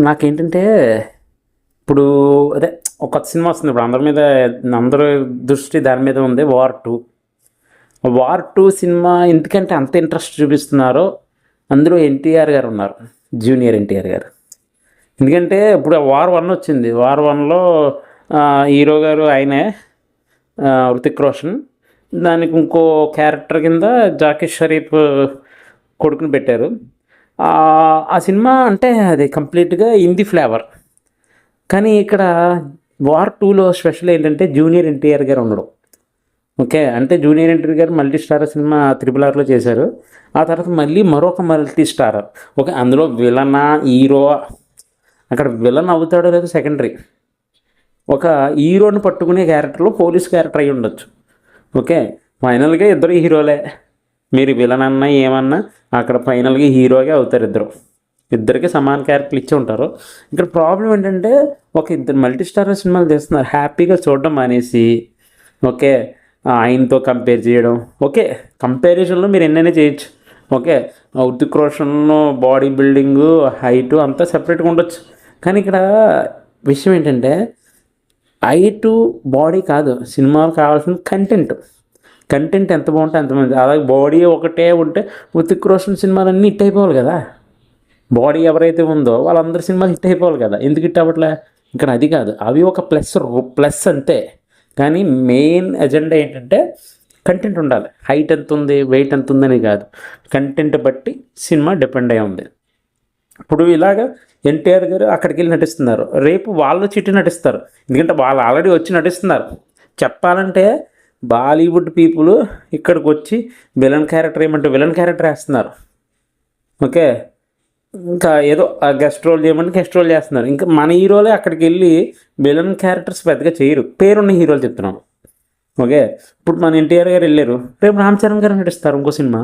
నాకేంటంటే ఇప్పుడు అదే ఒక కొత్త సినిమా వస్తుంది. ఇప్పుడు అందరి దృష్టి దాని మీద ఉంది. వార్ టూ సినిమా ఎందుకంటే అంత ఇంట్రెస్ట్ చూపిస్తున్నారో అందులో ఎన్టీఆర్ గారు ఉన్నారు, జూనియర్ ఎన్టీఆర్ గారు. ఎందుకంటే ఇప్పుడు వార్ వన్ వచ్చింది. వార్ వన్లో హీరో గారు ఆయనే, హృతిక్ రోషన్. దానికి ఇంకో క్యారెక్టర్ కింద జాకీ షరీఫ్ కొడుకుని పెట్టారు. ఆ సినిమా అంటే అది కంప్లీట్గా హిందీ ఫ్లేవర్. కానీ ఇక్కడ వార్ టూలో స్పెషల్ ఏంటంటే జూనియర్ ఎన్టీఆర్ గారు ఉండడం. ఓకే, అంటే జూనియర్ ఎన్టీఆర్ గారు మల్టీ స్టార్ సినిమా RRRలో చేశారు. ఆ తర్వాత మళ్ళీ మరొక మల్టీ స్టార్. ఓకే, అందులో విలనా హీరో, అక్కడ విలన్ అవుతాడో లేదో సెకండరీ. ఒక హీరోని పట్టుకునే క్యారెక్టర్లో పోలీస్ క్యారెక్టర్ అయి ఉండొచ్చు. ఓకే, ఫైనల్గా ఇద్దరు హీరోలే. మీరు విలన్ అన్నా ఏమన్నా అక్కడ ఫైనల్గా హీరోగా అవుతారు. ఇద్దరికి సమాన క్యారెక్టర్లు ఇచ్చి ఉంటారు. ఇక్కడ ప్రాబ్లం ఏంటంటే ఒక ఇద్దరు మల్టీ స్టార్ సినిమాలు తీస్తున్నారు, హ్యాపీగా చూడడం మానేసి. ఓకే, ఆయనతో కంపేర్ చేయడం. ఓకే, కంపారిజన్లో మీరు ఎన్నైనా చేయొచ్చు. Okay, Hrithik Roshan body building, height అంతా సెపరేట్గా ఉండొచ్చు. కానీ ఇక్కడ విషయం ఏంటంటే హైటు బాడీ కాదు, సినిమాలు కావాల్సిన కంటెంట్ ఎంత బాగుంటే అంతమంది. అలాగే బాడీ ఒకటే ఉంటే హృతిక్ రోషన్ సినిమాలన్నీ హిట్ అయిపోవాలి కదా. బాడీ ఎవరైతే ఉందో వాళ్ళందరి సినిమాలు హిట్ అయిపోవాలి కదా. ఎందుకు హిట్ అవ్వట్లే? ఇక్కడ అది కాదు, అవి ఒక ప్లస్ అంతే. కానీ మెయిన్ ఎజెండా ఏంటంటే కంటెంట్ ఉండాలి. హైట్ ఎంత ఉంది, వెయిట్ ఎంత ఉందని కాదు, కంటెంట్ బట్టి సినిమా డిపెండ్ అయి ఉంది. ఇప్పుడు ఇలాగ ఎన్టీఆర్ గారు అక్కడికి వెళ్ళి నటిస్తున్నారు, రేపు వాళ్ళు చిట్టి నటిస్తారు. ఎందుకంటే వాళ్ళు ఆల్రెడీ వచ్చి నటిస్తున్నారు. చెప్పాలంటే బాలీవుడ్ పీపుల్ ఇక్కడికి వచ్చి విలన్ క్యారెక్టర్ ఏమంటే విలన్ క్యారెక్టర్ వేస్తున్నారు. ఓకే, ఇంకా ఏదో గెస్ట్ రోల్ చేయమంటే గెస్ట్ రోల్ చేస్తున్నారు. ఇంకా మన హీరోలే అక్కడికి వెళ్ళి విలన్ క్యారెక్టర్స్ పెద్దగా చేయరు, పేరున్న హీరోలు చెప్తున్నాం. ఓకే, ఇప్పుడు మన ఎన్టీఆర్ గారు వెళ్ళారు, రేపు రామ్ చరణ్ గారు నటిస్తారు ఇంకో సినిమా,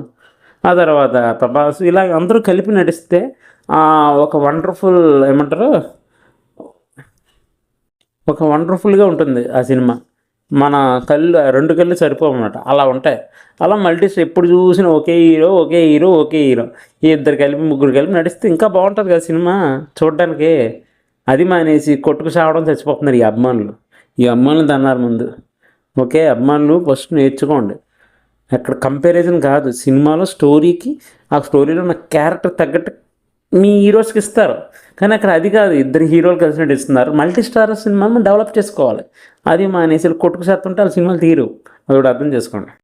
ఆ తర్వాత ప్రభాస్, ఇలా అందరూ కలిపి నటిస్తే ఒక వండర్ఫుల్ ఏమంటారు, ఒక వండర్ఫుల్గా ఉంటుంది ఆ సినిమా. మన రెండు కళ్ళు సరిపోవన్నమాట, అలా ఉంటాయి. అలా మల్టీస్ ఎప్పుడు చూసినా ఒకే హీరో ఈ ఇద్దరు కలిపి ముగ్గురు కలిపి నడిస్తే ఇంకా బాగుంటుంది కదా సినిమా చూడడానికి. అది మానేసి కొట్టుకు సావడం చచ్చిపోతున్నారు ఈ అభిమానులు దన్నారు ముందు. ఓకే, అభిమానులు ఫస్ట్ నేర్చుకోండి. అక్కడ కంపారిజన్ కాదు, సినిమాలో స్టోరీకి ఆ స్టోరీలో ఉన్న క్యారెక్టర్ తగ్గట్టు మీ హీరోస్కి ఇస్తారు. కానీ అక్కడ అది కాదు, ఇద్దరు హీరోలు కలిసి నటిస్తున్నారు. మల్టీ స్టార్ సినిమాను డెవలప్ చేసుకోవాలి. అది మానేసి కొట్టుకు చేస్తుంటే ఆ సినిమాలు తీరు. అది కూడా అర్థం చేసుకోండి.